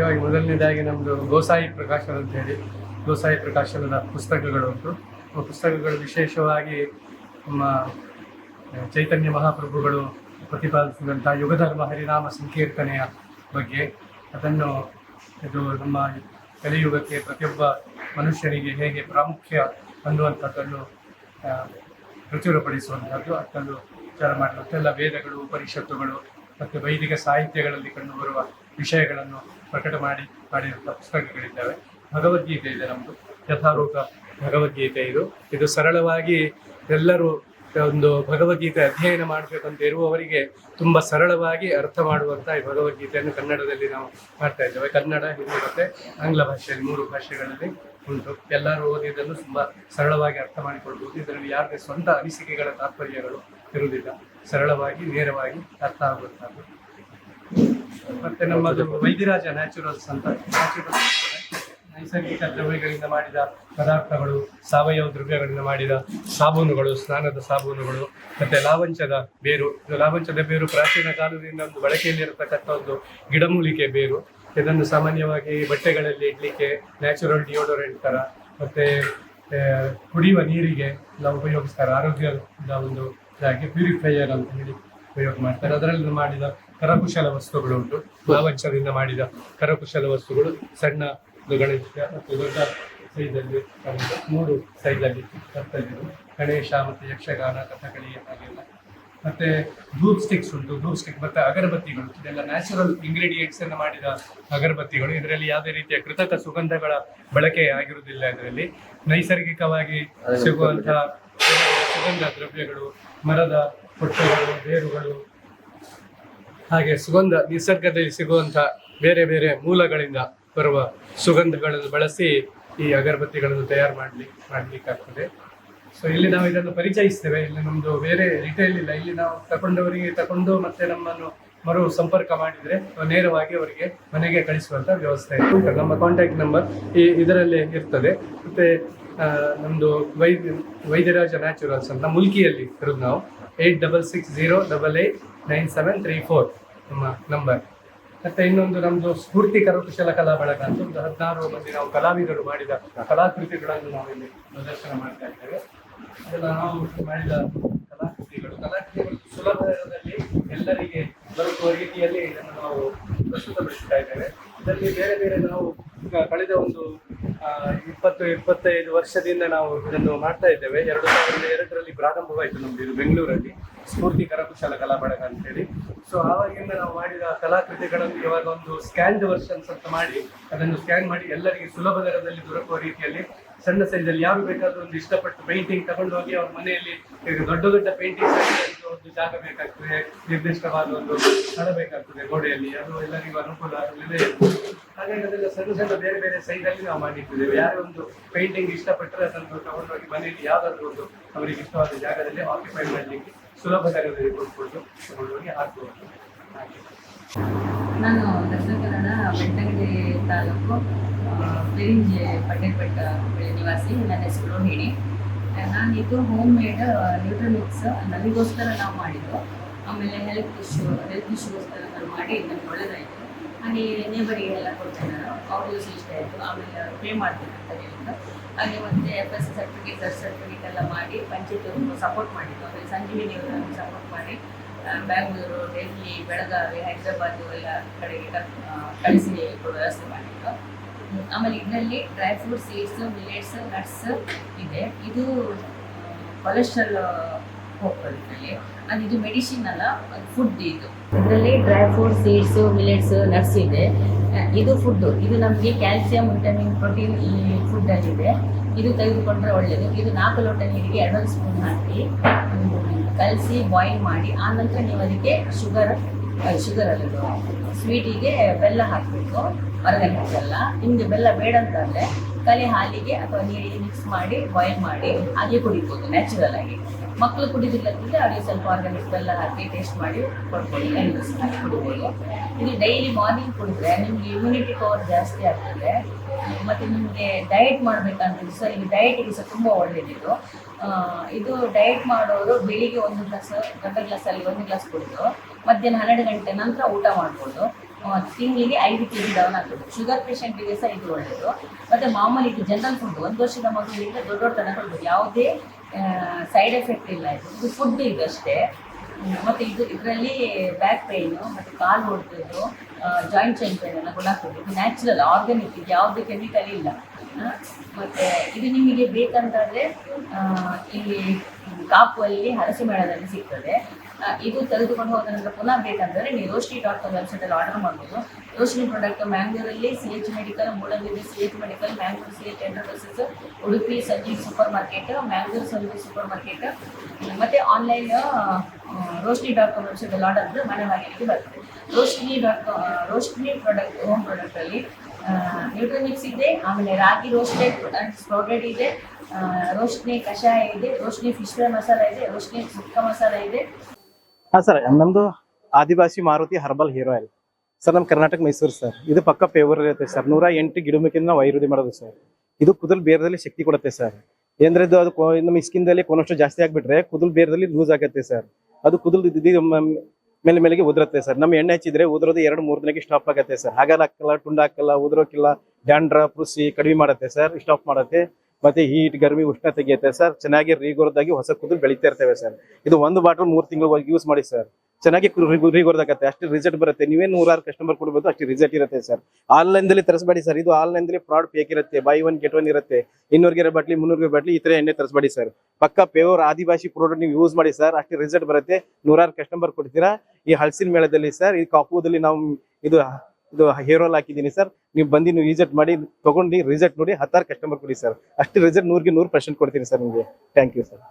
ಮುಖ್ಯವಾಗಿ ಮೊದಲನೇದಾಗಿ ನಮ್ಮದು ಗೋಸಾಯಿ ಪ್ರಕಾಶನ ಅಂತ ಹೇಳಿ ಗೋಸಾಯಿ ಪ್ರಕಾಶನದ ಪುಸ್ತಕಗಳು ಉಂಟು. ಪುಸ್ತಕಗಳು ವಿಶೇಷವಾಗಿ ನಮ್ಮ ಚೈತನ್ಯ ಮಹಾಪ್ರಭುಗಳು ಪ್ರತಿಪಾದಿಸಿದಂಥ ಯುಗಧರ್ಮ ಹರಿನಾಮ ಸಂಕೀರ್ತನೆಯ ಬಗ್ಗೆ, ಅದನ್ನು ಇದು ನಮ್ಮ ಕಲಿಯುಗಕ್ಕೆ ಪ್ರತಿಯೊಬ್ಬ ಮನುಷ್ಯನಿಗೆ ಹೇಗೆ ಪ್ರಾಮುಖ್ಯ ಅನ್ನುವಂಥದ್ದನ್ನು ಪ್ರಚುರಪಡಿಸುವಂಥದ್ದು, ಅದನ್ನು ವಿಚಾರ ಮಾಡಿ ಮತ್ತೆಲ್ಲ ವೇದಗಳು, ಉಪನಿಷತ್ತುಗಳು ಮತ್ತು ವೈದಿಕ ಸಾಹಿತ್ಯಗಳಲ್ಲಿ ಕಂಡುಬರುವ ವಿಷಯಗಳನ್ನು ಪ್ರಕಟ ಮಾಡಿರುವಂಥ ಪುಸ್ತಕಗಳಿದ್ದಾವೆ. ಭಗವದ್ಗೀತೆ ಇದೆ ನಮ್ಮದು, ಯಥಾರೂಪ ಭಗವದ್ಗೀತೆ. ಇದು ಸರಳವಾಗಿ ಎಲ್ಲರೂ ಒಂದು ಭಗವದ್ಗೀತೆ ಅಧ್ಯಯನ ಮಾಡಬೇಕಂತ ಇರುವವರಿಗೆ ತುಂಬ ಸರಳವಾಗಿ ಅರ್ಥ ಮಾಡುವಂಥ ಈ ಭಗವದ್ಗೀತೆಯನ್ನು ಕನ್ನಡದಲ್ಲಿ ನಾವು ಮಾಡ್ತಾ ಇದ್ದೇವೆ. ಕನ್ನಡ, ಹಿಂದಿ ಮತ್ತು ಆಂಗ್ಲ ಭಾಷೆಯಲ್ಲಿ 3 ಭಾಷೆಗಳಲ್ಲಿ ಉಂಟು. ಎಲ್ಲರೂ ಓದಿದ್ದನ್ನು ತುಂಬ ಸರಳವಾಗಿ ಅರ್ಥ ಮಾಡಿಕೊಳ್ಬೋದು. ಇದರಲ್ಲಿ ಯಾರಿಗೆ ಸ್ವಂತ ಅನಿಸಿಕೆಗಳ ತಾತ್ಪರ್ಯಗಳು ಇರುವುದಿಲ್ಲ, ಸರಳವಾಗಿ ನೇರವಾಗಿ ಅರ್ಥ ಆಗುವಂಥದ್ದು. ಮತ್ತು ನಮ್ಮದು ವೈದ್ಯರಾಜ ನ್ಯಾಚುರಲ್ಸ್ ಅಂತ, ನೈಸರ್ಗಿಕ ದ್ರವ್ಯಗಳಿಂದ ಮಾಡಿದ ಪದಾರ್ಥಗಳು, ಸಾವಯವ ದ್ರವ್ಯಗಳಿಂದ ಮಾಡಿದ ಸಾಬೂನುಗಳು, ಸ್ನಾನದ ಸಾಬೂನುಗಳು, ಮತ್ತು ಲಾವಂಚದ ಬೇರು. ಲಾವಂಚದ ಬೇರು ಪ್ರಾಚೀನ ಕಾಲದಿಂದ ಒಂದು ಬಳಕೆಯಲ್ಲಿರತಕ್ಕಂಥ ಒಂದು ಗಿಡಮೂಲಿಕೆ ಬೇರು. ಇದನ್ನು ಸಾಮಾನ್ಯವಾಗಿ ಬಟ್ಟೆಗಳಲ್ಲಿ ಇಡಲಿಕ್ಕೆ ನ್ಯಾಚುರಲ್ ಡಿಯೋಡರೆಂಟ್ ಥರ, ಮತ್ತು ಕುಡಿಯುವ ನೀರಿಗೆ ನಾವು ಉಪಯೋಗಿಸ್ತಾರೆ. ಆರೋಗ್ಯದ ಒಂದು ಇದಾಗಿ ಪ್ಯೂರಿಫೈಯರ್ ಅಂತ ಹೇಳಿ ಉಪಯೋಗ ಮಾಡ್ತಾರೆ. ಅದರಲ್ಲಿ ಮಾಡಿದ ಕರಕುಶಲ ವಸ್ತುಗಳು ಉಂಟು. ಲಾವಂಚದಿಂದ ಮಾಡಿದ ಕರಕುಶಲ ವಸ್ತುಗಳು ಸಣ್ಣ ಗಣೇಶ ಮತ್ತು ದೊಡ್ಡ ಸೈಜಲ್ಲಿ 3 ಸೈಜಲ್ಲಿ ಬರ್ತದೆ. ಗಣೇಶ ಮತ್ತು ಯಕ್ಷಗಾನ, ಕಥಕಳಿ ಹಾಗೆಲ್ಲ. ಮತ್ತು ಧೂಪ್ ಸ್ಟಿಕ್ಸ್ ಉಂಟು. ಧೂಪ್ ಸ್ಟಿಕ್ ಮತ್ತು ಅಗರಬತ್ತಿಗಳು, ಇದೆಲ್ಲ ನ್ಯಾಚುರಲ್ ಇಂಗ್ರೀಡಿಯೆಂಟ್ಸನ್ನು ಮಾಡಿದ ಅಗರಬತ್ತಿಗಳು. ಇದರಲ್ಲಿ ಯಾವುದೇ ರೀತಿಯ ಕೃತಕ ಸುಗಂಧಗಳ ಬಳಕೆ ಆಗಿರುವುದಿಲ್ಲ. ಇದರಲ್ಲಿ ನೈಸರ್ಗಿಕವಾಗಿ ಸಿಗುವಂಥ ಸುಗಂಧ ದ್ರವ್ಯಗಳು, ಮರದ ಹೊಟ್ಟೆಗಳು, ಬೇರುಗಳು, ಹಾಗೆ ಸುಗಂಧ ನಿಸರ್ಗದಲ್ಲಿ ಸಿಗುವಂಥ ಬೇರೆ ಬೇರೆ ಮೂಲಗಳಿಂದ ಬರುವ ಸುಗಂಧಗಳನ್ನು ಬಳಸಿ ಈ ಅಗರಬತ್ತಿಗಳನ್ನು ತಯಾರು ಮಾಡಲಿಕ್ಕಾಗ್ತದೆ. ಸೊ ಇಲ್ಲಿ ನಾವು ಇದನ್ನು ಪರಿಚಯಿಸ್ತೇವೆ. ಇಲ್ಲಿ ನಮ್ಮದು ಬೇರೆ ರಿಟೇಲ್ ಇಲ್ಲ. ಇಲ್ಲಿ ನಾವು ತಗೊಂಡವರಿಗೆ ತಗೊಂಡು ಮತ್ತೆ ನಮ್ಮನ್ನು ಮರು ಸಂಪರ್ಕ ಮಾಡಿದರೆ ನೇರವಾಗಿ ಅವರಿಗೆ ಮನೆಗೆ ಕಳಿಸುವಂಥ ವ್ಯವಸ್ಥೆ ಉಂಟು. ನಮ್ಮ ಕಾಂಟ್ಯಾಕ್ಟ್ ನಂಬರ್ ಇದರಲ್ಲೇ ಇರ್ತದೆ. ಮತ್ತು ನಮ್ಮದು ವೈದ್ಯರಾಜ ನ್ಯಾಚುರಲ್ಸ್ ಅಂತ ಮುಲ್ಕಿಯಲ್ಲಿ ಇರೋದು ನಾವು. 8660889734 ನಮ್ಮ ನಂಬರ್. ಮತ್ತು ಇನ್ನೊಂದು ನಮ್ಮದು ಸ್ಫೂರ್ತಿ ಕರಕುಶಲ ಕಲಾ ಬಳಗ ಅಂತ ಒಂದು 16 ಮಂದಿ ನಾವು ಕಲಾವಿದರು ಮಾಡಿದ ಕಲಾಕೃತಿಗಳನ್ನು ನಾವು ಇಲ್ಲಿ ಪ್ರದರ್ಶನ ಮಾಡ್ತಾ ಇದ್ದೇವೆ. ಅದೆಲ್ಲ ನಾವು ಮಾಡಿದ ಕಲಾಕೃತಿಗಳು ಸುಲಭ ದರದಲ್ಲಿ ಎಲ್ಲರಿಗೆ ಬರುವ ರೀತಿಯಲ್ಲಿ ಇದನ್ನು ನಾವು ಪ್ರಸ್ತುತಪಡಿಸ್ತಾ ಇದ್ದೇವೆ. ಇದರಲ್ಲಿ ಬೇರೆ ಬೇರೆ ನಾವು ಕಳೆದ ಒಂದು 20-25 ವರ್ಷದಿಂದ ನಾವು ಇದನ್ನು ಮಾಡ್ತಾ ಇದ್ದೇವೆ. 2002ರಲ್ಲಿ ಪ್ರಾರಂಭವಾಯಿತು ನಮ್ಮದು. ಇದು ಬೆಂಗಳೂರಲ್ಲಿ ಸ್ಫೂರ್ತಿ ಕರಕುಶಲ ಕಲಾ ಬಳಗ ಅಂತೇಳಿ. ಸೊ ಆವಾಗಿಂದ ನಾವು ಮಾಡಿದ ಕಲಾಕೃತಿಗಳನ್ನು ಇವಾಗ ಒಂದು ಸ್ಕ್ಯಾನ್ಡ್ ವರ್ಷನ್ಸ್ ಅಂತ ಮಾಡಿ ಅದನ್ನು ಸ್ಕ್ಯಾನ್ ಮಾಡಿ ಎಲ್ಲರಿಗೆ ಸುಲಭ ದರದಲ್ಲಿ ದೊರಕುವ ರೀತಿಯಲ್ಲಿ ಸಣ್ಣ ಸೈಜಲ್ಲಿ ಯಾರು ಬೇಕಾದರೂ ಒಂದು ಇಷ್ಟಪಟ್ಟು ಪೇಂಟಿಂಗ್ ತಗೊಂಡು ಹೋಗಿ ಅವ್ರ ಮನೆಯಲ್ಲಿ ಈಗ ದೊಡ್ಡ ದೊಡ್ಡ ಪೇಂಟಿಂಗ್ ಒಂದು ಜಾಗ ಬೇಕಾಗ್ತದೆ, ನಿರ್ದಿಷ್ಟವಾದ ಒಂದು ಸ್ಥಳ ಬೇಕಾಗ್ತದೆ ಗೋಡೆಯಲ್ಲಿ, ಅದು ಎಲ್ಲರಿಗೂ ಅನುಕೂಲ ಇದೆ. ಹಾಗಾಗಿ ಅದೆಲ್ಲ ಸಣ್ಣ ಬೇರೆ ಬೇರೆ ಸೈಜಲ್ಲಿ ನಾವು ಮಾಡಿಟ್ಟಿದ್ದೇವೆ. ಯಾರೇ ಒಂದು ಪೇಂಟಿಂಗ್ ಇಷ್ಟಪಟ್ಟರೆ ಅದನ್ನು ತಗೊಂಡೋಗಿ ಮನೆಯಲ್ಲಿ ಯಾವುದಾದ್ರೂ ಒಂದು ಅವರಿಗೆ ಇಷ್ಟವಾದ ಜಾಗದಲ್ಲಿ ಆಕ್ಯುಪೈ ಮಾಡಲಿಕ್ಕೆ ಸುಲಭ ದರದಲ್ಲಿ ತಗೊಂಡೋಗಿ ಹಾಕಬಹುದು. ನಾನು ದಕ್ಷಿಣ ಕನ್ನಡ ಬೆಳ್ತಂಗಡಿ ತಾಲೂಕು ಬೆರಿಂಜೆ ಪಟ್ಟೆಪೆಟ್ಟ ನಿವಾಸಿ. ನನ್ನ ಹೆಸರು ರೋಹಿಣಿ. ನಾನಿದು ಹೋಮ್ ಮೇಡ್ ನ್ಯೂಟ್ರಿಮಿಕ್ಸ್ ನನಗೋಸ್ಕರ ನಾವು ಮಾಡಿದ್ದು. ಆಮೇಲೆ ಹೆಲ್ತ್ ಇಶ್ಯೂಗೋಸ್ಕರ ನಾನು ಮಾಡಿ ನನಗೆ ಒಳ್ಳೆಯದಾಯಿತು. ಹಾಗೆ ನೇಬರಿಗೆಲ್ಲ ಕೊಡ್ತೇನೆ ನಾನು, ಅವ್ರಿಗೂ ಇಷ್ಟ ಆಯಿತು. ಆಮೇಲೆ ಪೇ ಮಾಡ್ತೇನೆ ಅಂತ ಹೇಳಿದ್ದು. ಹಾಗೆ ಮತ್ತು FSC ಸರ್ಟಿಫಿಕೇಟ್, ಸರ್ಟಿಫಿಕೇಟ್ ಎಲ್ಲ ಮಾಡಿ ಪಂಚಾಯತ್ ಸಪೋರ್ಟ್ ಮಾಡಿದ್ದು. ಆಮೇಲೆ ಸಂಜೀವಿನಿಯವರು ಸಪೋರ್ಟ್ ಮಾಡಿ ಬ್ಯಾಂಗ್ಳೂರು, ಡೆಲ್ಲಿ, ಬೆಳಗಾವಿ, ಹೈದ್ರಾಬಾದು ಎಲ್ಲ ಕಡೆಗೆ ಕಳಿಸಿ ಕೊಡೋ ವ್ಯವಸ್ಥೆ ಮಾಡಿದ್ದು. ಆಮೇಲೆ ಇದರಲ್ಲಿ dry fruit, seeds, millets, nuts ಇದೆ. ಇದು ಕೊಲೆಸ್ಟ್ರಾಲ್ ಹೋಗ್ತದೆ ಇದರಲ್ಲಿ. ಅದು ಇದು ಮೆಡಿಸಿನ್ ಅಲ್ಲ, ಅದು ಫುಡ್. ಇದರಲ್ಲಿ dry fruit, seeds, millets, nuts ಇದೆ. ಇದು ಫುಡ್ಡು. ಇದು ನಮಗೆ ಕ್ಯಾಲ್ಸಿಯಂ, ವಿಟಮಿನ್, ಪ್ರೋಟೀನ್ ಈ ಫುಡ್ಡಲ್ಲಿದೆ. ಇದು ತೆಗೆದುಕೊಂಡ್ರೆ ಒಳ್ಳೆಯದು. ಇದು 4 ಲೋಟ ನೀರಿಗೆ 2 ಸ್ಪೂನ್ ಹಾಕಿ ಕಲಸಿ ಬಾಯ್ಲ್ ಮಾಡಿ ಆನಂತರ ನೀವು ಅದಕ್ಕೆ ಶುಗರಲ್ಲಿ ಸ್ವೀಟಿಗೆ ಬೆಲ್ಲ ಹಾಕಬೇಕು. ಆರ್ಗ್ಯಾನಿಕ್ ಬೆಲ್ಲ. ನಿಮಗೆ ಬೆಲ್ಲ ಬೇಡ ಅಂತಂದರೆ ಕಲಿ ಹಾಲಿಗೆ ಅಥವಾ ನೀರಿಗೆ ಮಿಕ್ಸ್ ಮಾಡಿ ಬಾಯ್ಲ್ ಮಾಡಿ ಹಾಗೆ ಕುಡಿಬೋದು ನ್ಯಾಚುರಲ್ ಆಗಿ. ಮಕ್ಕಳು ಕುಡಿದಿಲ್ಲದಿದ್ದರೆ ಅವರಿಗೆ ಸ್ವಲ್ಪ ಆರ್ಗ್ಯಾನಿಕ್ ಬೆಲ್ಲ ಹಾಕಿ ಟೇಸ್ಟ್ ಮಾಡಿ ಕೊಡ್ಬೋದು, ಹಾಕಿ ಕುಡಿಬೋದು. ಇದು ಡೈಲಿ ಮಾರ್ನಿಂಗ್ ಕುಡಿದ್ರೆ ನಿಮಗೆ ಇಮ್ಯುನಿಟಿ ಪವರ್ ಜಾಸ್ತಿ ಆಗ್ತದೆ. ಮತ್ತು ನಿಮಗೆ ಡಯಟ್ ಮಾಡಬೇಕಂದ್ರೆ ಸಹ ಇದು ಡಯಟಿಗೆ ಸಹ ತುಂಬ ಒಳ್ಳೆಯದಿದು. ಇದು ಡಯಟ್ ಮಾಡೋರು ಬೆಳಿಗ್ಗೆ 1 ಗ್ಲಾಸ್, ದೊಡ್ಡ ಗ್ಲಾಸಲ್ಲಿ 1 ಗ್ಲಾಸ್ ಕುಡಿದು ಮಧ್ಯಾಹ್ನ 12 ಗಂಟೆ ನಂತರ ಊಟ ಮಾಡ್ಬೋದು. ತಿಂಗಳಿಗೆ 5 kg ಡೌನ್ ಆಗ್ತದೆ. ಶುಗರ್ ಪೇಷಂಟಿಗೆ ಸಹ ಇದು ಒಳ್ಳೆಯದು. ಮತ್ತು ಮಾಮೂಲಿ ಇದು ಜನರಲ್ ಫುಡ್ 1 ವರ್ಷದ ಮಗುವಿನಿಂದ ದೊಡ್ಡವ್ರ ತನಕ ಕೊಡ್ಬೋದು, ಯಾವುದೇ ಸೈಡ್ ಎಫೆಕ್ಟ್ ಇಲ್ಲ. ಇದು ಫುಡ್ ಇದು ಅಷ್ಟೇ. ಮತ್ತು ಇದರಲ್ಲಿ ಬ್ಯಾಕ್ ಪೇಯ್ನು ಮತ್ತು ಕಾಲು ಹೊಡೆದು ಜಾಯಿಂಟ್ ಚೈನ್ ಪೇನ್ ಎಲ್ಲ ಗುಣ ಆಗ್ತದೆ. ಇದು ನ್ಯಾಚುರಲ್ ಆರ್ಗ್ಯಾನಿಕ್, ಇದು ಯಾವುದೇ ಕೆಮಿಕಲ್ ಇಲ್ಲ. ಮತ್ತು ಇದು ನಿಮಗೆ ಬೇಕಂತಂದರೆ ಇಲ್ಲಿ ಕಾಪುವಲ್ಲಿ ಹರಸು ಮೇಳದಲ್ಲಿ ಸಿಗ್ತದೆ. ಇದು ತೆಗೆದುಕೊಂಡು ಹೋದ ನಂತರ ಪುನಃ ಬೇಕಂದರೆ ನೀವು ರೋಶ್ನಿ.com ವೆಬ್ಸೈಟಲ್ಲಿ ಆರ್ಡರ್ ಮಾಡ್ಬೋದು. ರೋಶ್ನಿ ಪ್ರಾಡಕ್ಟ್ ಮ್ಯಾಂಗ್ಳೂರಲ್ಲಿ CH ಮೆಡಿಕಲ್, ಮೂಡಲಗಿರಿ CH medical, Mangalore CH enterprises, Udupi Sanjeev super market, Mangalore Sanjeev super market, ಮತ್ತು ಆನ್ಲೈನ್ ರೋಶ್ನಿ.com ವೆಬ್ಸೈಟಲ್ಲಿ ಆರ್ಡರ್ ಮಾಡಿದ್ರೆ ಮನೆ ಬಾಗಿಲಿಗೆ ಬರ್ತದೆ. ರೋಶ್ನಿ ಪ್ರಾಡಕ್ಟ್ ಹೋಮ್ ಪ್ರಾಡಕ್ಟಲ್ಲಿ ನ್ಯೂಟ್ರಿಮಿಕ್ಸ್ ಇದೆ, ಆಮೇಲೆ ರಾಗಿ ರೋಸ್ಟೆಡ್ ಆ್ಯಂಡ್ ಸ್ಪ್ರೌಟೆಡ್ ಇದೆ, ರೋಶ್ನಿ ಕಷಾಯ ಇದೆ, ರೋಶ್ನಿ ಫಿಶ್ ಫ್ರೈ ಮಸಾಲ ಇದೆ, ರೋಶ್ನಿ ಸುಕ್ಕ ಮಸಾಲ ಇದೆ. ಹಾಂ ಸರ್, ನಮ್ಮದು Adivasi Maruti herbal hair oil sir. ನಮ್ಮ ಕರ್ನಾಟಕ ಮೈಸೂರು ಸರ್. ಇದು ಪಕ್ಕ ಫೇವರ್ ಇರುತ್ತೆ ಸರ್. 108 ಗಿಡಮೂಲಿಕೆಯಿಂದ ನಾವು ಆಯುರ್ವೇದ ಮಾಡೋದು ಸರ್. ಇದು ಕೂದಲು ಬೇರದಲ್ಲಿ ಶಕ್ತಿ ಕೊಡುತ್ತೆ ಸರ್. ಏನಂದ್ರೆ ಅದು ನಮ್ಮ ಸ್ಕಿನ್ದಲ್ಲಿ ಕೊನಷ್ಟು ಜಾಸ್ತಿ ಆಗಿಬಿಟ್ರೆ ಕೂದಲು ಬೇರದಲ್ಲಿ ಲೂಸ್ ಆಗುತ್ತೆ ಸರ್. ಅದು ಕೂದಲು ಮೇಲೆ ಮೇಲೆಗೆ ಉದುರುತ್ತೆ ಸರ್. ನಮ್ಮ ಎಣ್ಣೆ ಹಚ್ಚಿದ್ರೆ ಉದುರೋದು 2-3 ದಿನಕ್ಕೆ ಸ್ಟಾಪ್ ಆಗುತ್ತೆ ಸರ್. ಹಾಗಲ್ಲ ಹಾಕಲ್ಲ, ತುಂಡು ಹಾಕಲ್ಲ, ಉದುರೋಕಿಲ್ಲ, ಡ್ಯಾಂಡ್ರಫ್ ರುಸಿ ಕಡಿಮೆ ಮಾಡುತ್ತೆ ಸರ್, ಸ್ಟಾಪ್ ಮಾಡುತ್ತೆ. ಮತ್ತೆ ಹೀಟ್ ಗರ್ಮಿ ಉಷ್ಣ ತೆಗೆಯುತ್ತೆ ಸರ್. ಚೆನ್ನಾಗಿ ರೀಗೋರ್ದಾಗಿ ಹೊಸ ಕೂದಲು ಬೆಳೀತಾ ಇರ್ತೇವೆ ಸರ್. ಇದು 1 ಬಾಟಲ್ 3 ತಿಂಗಳು ಯೂಸ್ ಮಾಡಿ ಸರ್. ಚೆನ್ನಾಗಿ ರೀಗೋರ್ದಾಗತ್ತೆ, ಅಷ್ಟು ರಿಸಲ್ಟ್ ಬರುತ್ತೆ. ನೀವೇ 100 ಕಸ್ಟಮರ್ ಕೊಡ್ಬೋದು, ಅಷ್ಟು ರಿಸಲ್ಟ್ ಇರುತ್ತೆ ಸರ್. ಆನ್ಲೈನ್ದಲ್ಲಿ ತರಿಸಬೇಡಿ ಸರ್. ಇದು ಆನ್ಲೈನ್ದಲ್ಲಿ ಫ್ರಾಡ್ ಫೇಕ್ ಇರುತ್ತೆ. ಬೈ 1 get 1 ಇರುತ್ತೆ. 200 ಬಾಟ್ಲಿ 300 ಬಾಟ್ಲಿ ಈ ತರ ಎಣ್ಣೆ ತರಿಸಬೇಡಿ ಸರ್. ಪಕ್ಕ ಪ್ಯೂರ್ ಆದಿವಾಸಿ ಪ್ರಾಡಕ್ಟ್ ನೀವು ಯೂಸ್ ಮಾಡಿ ಸರ್, ಅಷ್ಟು ರಿಸಲ್ಟ್ ಬರುತ್ತೆ. 100 ಕಸ್ಟಮರ್ ಕೊಡ್ತೀರಾ. ಈ ಹಲಸಿನ ಮೇಳದಲ್ಲಿ ಸರ್, ಈ ಕಾಪುದಲ್ಲಿ ನಾವು ಇದು ಹೇರ್ ಆಯಿಲ್ ಹಾಕಿದ್ದೀನಿ ಸರ್. ನೀವು ಬಂದು ನೀವು ರಿಸಲ್ಟ್ ಮಾಡಿ ತಗೊಂಡು ರಿಸಲ್ಟ್ ನೋಡಿ 10 ಕಸ್ಟಮರ್ ಕೊಡಿ ಸರ್. ಅಷ್ಟು ರಿಸಲ್ಟ್ 100% ಕೊಡ್ತೀನಿ ಸರ್ ನಿಮಗೆ. Thank you sir.